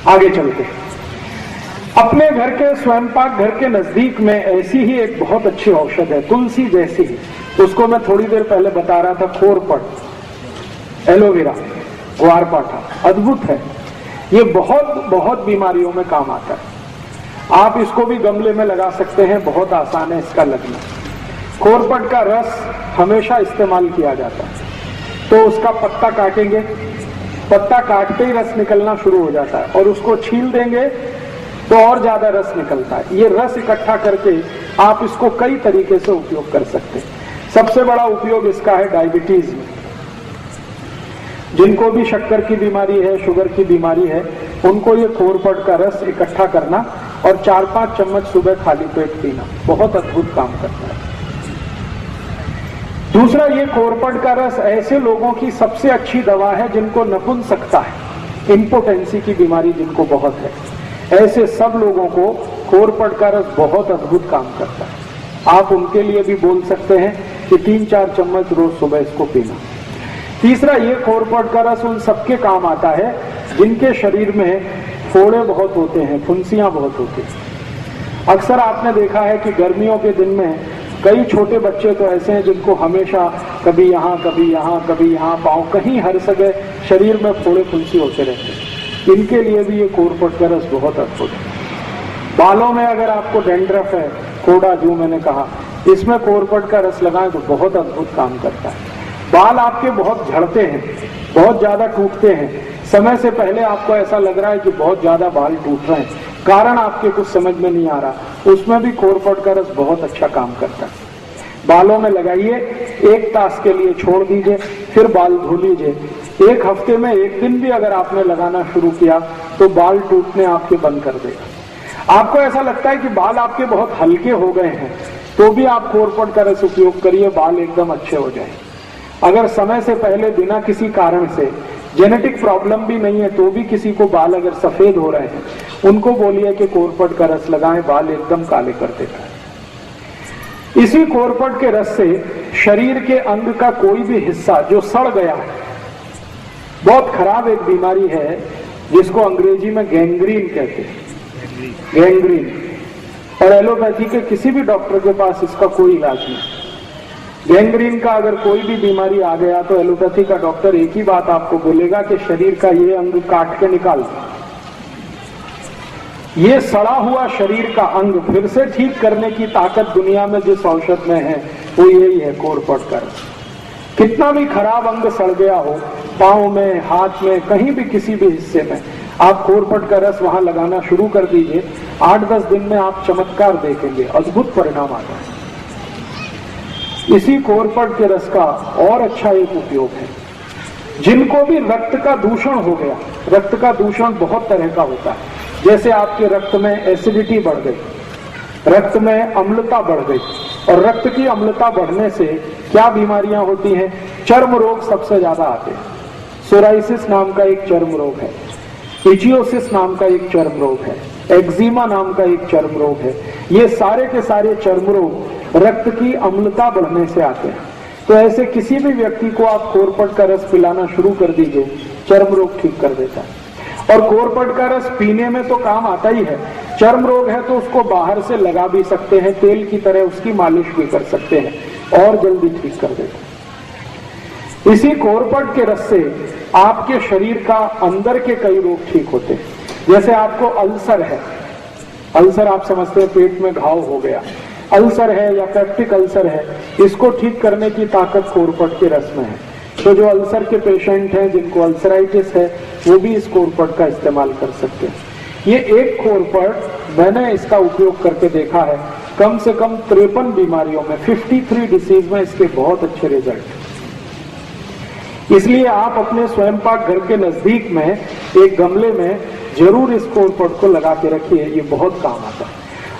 आगे चलते हैं। अपने घर के स्वयंपाक घर के नजदीक में ऐसी ही एक बहुत अच्छी औषध है, तुलसी जैसी ही, उसको मैं थोड़ी देर पहले बता रहा था, खोरपट, एलोवेरा, ग्वारपाठा, अद्भुत है। ये बहुत बहुत बीमारियों में काम आता है। आप इसको भी गमले में लगा सकते हैं, बहुत आसान है इसका लगना। खोरपट का रस हमेशा इस्तेमाल किया जाता है। तो उसका पत्ता काटेंगे, पत्ता काटते ही रस निकलना शुरू हो जाता है, और उसको छील देंगे तो और ज्यादा रस निकलता है। ये रस इकट्ठा करके आप इसको कई तरीके से उपयोग कर सकते हैं। सबसे बड़ा उपयोग इसका है डायबिटीज में। जिनको भी शक्कर की बीमारी है, शुगर की बीमारी है, उनको ये खोरपट का रस इकट्ठा करना और 4-5 चम्मच सुबह खाली पेट पीना बहुत अद्भुत काम करता है। दूसरा, ये खोरपट का रस ऐसे लोगों की सबसे अच्छी दवा है जिनको नपुंसकता है, इंपोटेंसी की बीमारी जिनको बहुत है, ऐसे सब लोगों को खोरपट का रस बहुत अद्भुत काम करता है। आप उनके लिए भी बोल सकते हैं कि 3-4 चम्मच रोज सुबह इसको पीना। तीसरा, ये खोरपट का रस उन सबके काम आता है जिनके शरीर में फोड़े बहुत होते हैं, फुंसियां बहुत होती हैं। अक्सर आपने देखा है कि गर्मियों के दिन में कई छोटे बच्चे तो ऐसे हैं जिनको हमेशा कभी यहाँ कभी यहाँ कभी यहाँ पाँव, कहीं हर जगह शरीर में फोड़े फुंसी होते रहते हैं। इनके लिए भी ये खोरपट का रस बहुत अद्भुत है। बालों में अगर आपको डेंड्रफ है, कोड़ा जो मैंने कहा, इसमें खोरपट का रस लगाएं तो बहुत अद्भुत काम करता है। बाल आपके बहुत झड़ते हैं, बहुत ज्यादा टूटते हैं, समय से पहले आपको ऐसा लग रहा है कि बहुत ज्यादा बाल टूट रहे हैं, कारण आपके कुछ समझ में नहीं आ रहा, उसमें भी खोरपट का रस बहुत अच्छा काम करता है। बालों में लगाइए, 1 तास के लिए छोड़ दीजिए, फिर बाल धो लीजिए। 1 हफ्ते में 1 दिन भी अगर आपने लगाना शुरू किया तो बाल टूटने आपके बंद कर देगा। आपको ऐसा लगता है कि बाल आपके बहुत हल्के हो गए हैं, तो भी आप खोरपट का रस उपयोग करिए, बाल एकदम अच्छे हो जाए। अगर समय से पहले बिना किसी कारण से, जेनेटिक प्रॉब्लम भी नहीं है, तो भी किसी को बाल अगर सफेद हो रहे हैं, उनको बोलिए कि खोरपट का रस लगाएं, बाल एकदम काले कर देता है। इसी खोरपट के रस से शरीर के अंग का कोई भी हिस्सा जो सड़ गया है, बहुत खराब एक बीमारी है जिसको अंग्रेजी में गैंग्रीन कहते हैं, गैंग्रीन, और एलोपैथी के किसी भी डॉक्टर के पास इसका कोई इलाज नहीं। गैंग्रीन का अगर कोई भी बीमारी आ गया तो एलोपैथी का डॉक्टर एक ही बात आपको बोलेगा कि शरीर का ये अंग काट के निकाल दो। ये सड़ा हुआ शरीर का अंग फिर से ठीक करने की ताकत दुनिया में जिस औषध में है वो यही है, खोरपट का रस। कितना भी खराब अंग सड़ गया हो, पाँव में, हाथ में, कहीं भी किसी भी हिस्से में, आप खोरपट का रस वहां लगाना शुरू कर दीजिए। 8-10 दिन में आप चमत्कार देखेंगे, अद्भुत परिणाम आता है। इसी खोरपट के रस का और अच्छा एक उपयोग है, जिनको भी रक्त का दूषण हो गया, रक्त का दूषण बहुत तरह का होता है, जैसे आपके रक्त में एसिडिटी बढ़ गई, रक्त में अम्लता बढ़ गई, और रक्त की अम्लता बढ़ने से क्या बीमारियां होती हैं? चर्म रोग सबसे ज्यादा आते हैं। सोराइसिस नाम का एक चर्म रोग है, इचियोसिस नाम का एक चर्म रोग है, एक्जिमा नाम का एक चर्म रोग है। ये सारे के सारे चर्म रोग रक्त की अम्लता बढ़ने से आते हैं। तो ऐसे किसी भी व्यक्ति को आप खोरपट का रस पिलाना शुरू कर दीजिए, चर्म रोग ठीक कर देता है। और खोरपट का रस पीने में तो काम आता ही है, चर्म रोग है तो उसको बाहर से लगा भी सकते हैं, तेल की तरह उसकी मालिश भी कर सकते हैं और जल्दी ठीक कर देते हैं। इसी खोरपट के रस से आपके शरीर का अंदर के कई रोग ठीक होते हैं। जैसे आपको अल्सर है, अल्सर आप समझते हैं पेट में घाव हो गया, अल्सर है या पेप्टिक अल्सर है, इसको ठीक करने की ताकत खोरपट के रस में है। तो जो अल्सर के पेशेंट हैं, जिनको अल्सराइटिस है, वो भी इस खोरपट का इस्तेमाल कर सकते हैं। ये एक खोरपट मैंने इसका उपयोग करके देखा है, कम से कम 53 बीमारियों में, 53 डिसीज में इसके बहुत अच्छे रिजल्ट। इसलिए आप अपने स्वयंपाक घर के नजदीक में एक गमले में जरूर इस खोरपट को लगा के रखिए, ये बहुत काम आता है।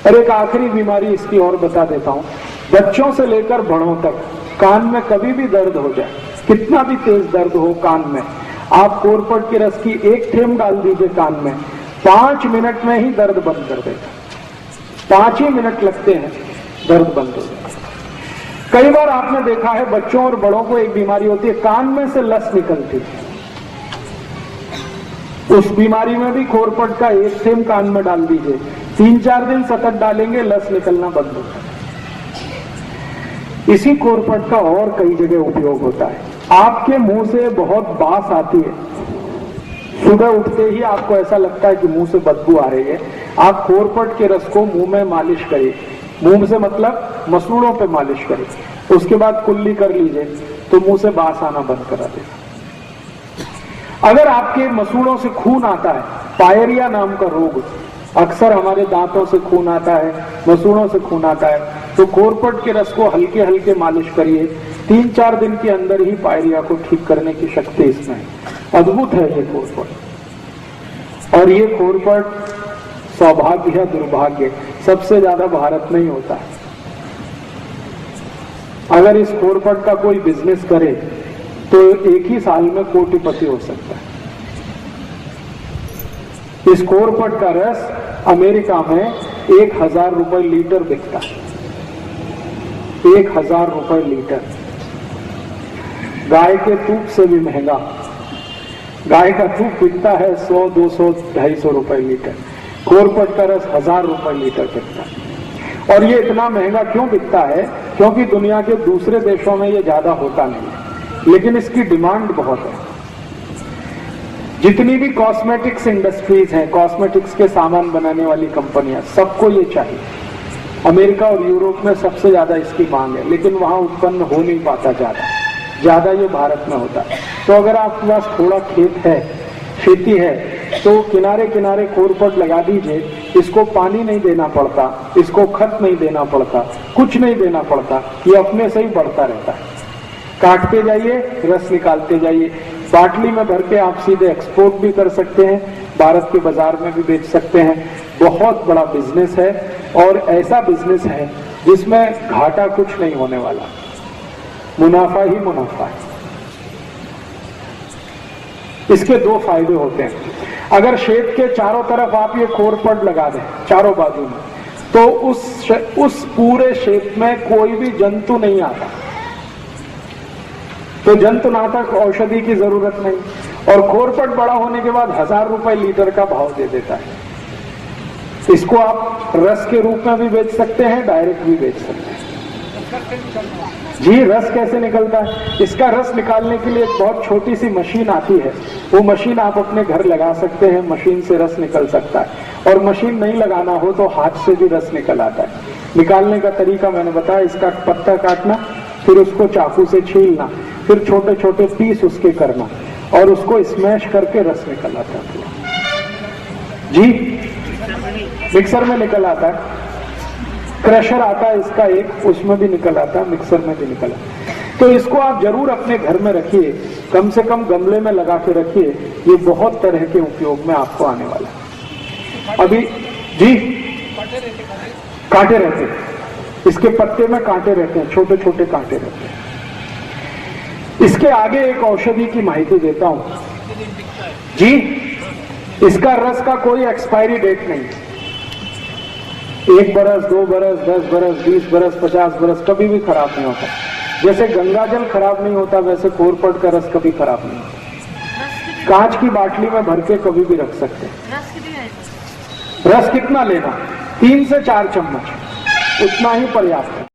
और एक आखिरी बीमारी इसकी और बता देता हूँ, बच्चों से लेकर बड़ों तक कान में कभी भी दर्द हो जाए, कितना भी तेज दर्द हो कान में, आप खोरपट के रस की 1 थेंब डाल दीजिए कान में, 5 मिनट में ही दर्द बंद कर देगा। 5 ही मिनट लगते हैं, दर्द बंद हो जाएगा। कई बार आपने देखा है बच्चों और बड़ों को एक बीमारी होती है, कान में से लस निकलती है। उस बीमारी में भी खोरपट का एक सेम कान में डाल दीजिए, 3-4 दिन सतत डालेंगे, लस निकलना बंद होता है। इसी खोरपट का और कई जगह उपयोग होता है। आपके मुंह से बहुत बास आती है, सुबह उठते ही आपको ऐसा लगता है कि मुंह से बदबू आ रही है, आप खोरपट के रस को मुंह में मालिश करिए, मुंह से मतलब मसूड़ों पे मालिश करिए, उसके बाद कुल्ली कर लीजिए तो मुंह से बास आना बंद करा देगा। अगर आपके मसूड़ों से खून आता है, पायरिया नाम का रोग, अक्सर हमारे दांतों से खून आता है, मसूड़ों से खून आता है, तो खोरपट के रस को हल्के हल्के मालिश करिए, 3-4 दिन के अंदर ही पायरिया को ठीक करने की शक्ति इसमें है। अद्भुत है ये खोरपट। और ये खोरपट सौभाग्य या दुर्भाग्य सबसे ज्यादा भारत में ही होता है। अगर इस खोरपट का कोई बिजनेस करे तो एक ही साल में कोटिपति हो सकता है। इस खोरपट का रस अमेरिका में 1000 रुपए लीटर बिकता है, 1000 रुपए लीटर। गाय के दूध से भी महंगा, गाय का दूध बिकता है 100, 200, 250 रुपए लीटर, खोरपट का रस 1000 रुपए लीटर बिकता है। और ये इतना महंगा क्यों बिकता है? क्योंकि दुनिया के दूसरे देशों में ये ज्यादा होता नहीं है, लेकिन इसकी डिमांड बहुत है। जितनी भी कॉस्मेटिक्स इंडस्ट्रीज हैं, कॉस्मेटिक्स के सामान बनाने वाली कंपनियां, सबको ये चाहिए। अमेरिका और यूरोप में सबसे ज्यादा इसकी मांग है, लेकिन वहां उत्पन्न हो नहीं पाता ज्यादा ये भारत में होता है। तो अगर आपके पास थोड़ा खेत है, खेती है, तो किनारे किनारे खोरपट लगा दीजिए। इसको पानी नहीं देना पड़ता, इसको खत नहीं देना पड़ता, कुछ नहीं देना पड़ता, ये अपने से ही बढ़ता रहता है। काटते जाइए, रस निकालते जाइए, बाटली में भर के आप सीधे एक्सपोर्ट भी कर सकते हैं, भारत के बाजार में भी बेच सकते हैं। बहुत बड़ा बिजनेस है और ऐसा बिजनेस है जिसमें घाटा कुछ नहीं होने वाला, मुनाफा ही मुनाफा है। इसके 2 फायदे होते हैं। अगर खेत के चारों तरफ आप ये खोरपट लगा दें, चारों बाजू में, तो उस पूरे खेत में कोई भी जंतु नहीं आता, तो जंतुनाशक औषधि की जरूरत नहीं। और खोरपट बड़ा होने के बाद 1000 रुपए लीटर का भाव दे देता है। इसको आप रस के रूप में भी बेच सकते हैं, डायरेक्ट भी बेच सकते हैं। जी, रस कैसे निकलता है? इसका रस निकालने के लिए एक बहुत छोटी सी मशीन आती है, वो मशीन आप अपने घर लगा सकते हैं, मशीन से रस निकल सकता है। और मशीन नहीं लगाना हो तो हाथ से भी रस निकल आता है। निकालने का तरीका मैंने बताया, इसका पत्ता काटना, फिर उसको चाकू से छीलना, फिर छोटे छोटे पीस उसके करना और उसको स्मैश करके रस निकल आता है। जी, मिक्सर में निकल आता है, क्रशर आता है इसका एक, उसमें भी निकल आता है, मिक्सर में भी निकल आता है। तो इसको आप जरूर अपने घर में रखिए, कम से कम गमले में लगा के रखिए, ये बहुत तरह के उपयोग में आपको आने वाला है। अभी जी, कांटे रहते हैं, इसके पत्ते में कांटे रहते हैं, छोटे छोटे कांटे रहते हैं। इसके आगे एक औषधि की माहिती देता हूं जी, इसका रस का कोई एक्सपायरी डेट नहीं, 1 बरस, 2 बरस, 10 बरस, 20 बरस, 50 बरस कभी भी खराब नहीं होता। जैसे गंगा जल खराब नहीं होता, वैसे खोरपट का रस कभी खराब नहीं होता। कांच की बाटली में भर के कभी भी रख सकते हैं। रस कितना लेना? 3 से 4 चम्मच, उतना ही पर्याप्त है।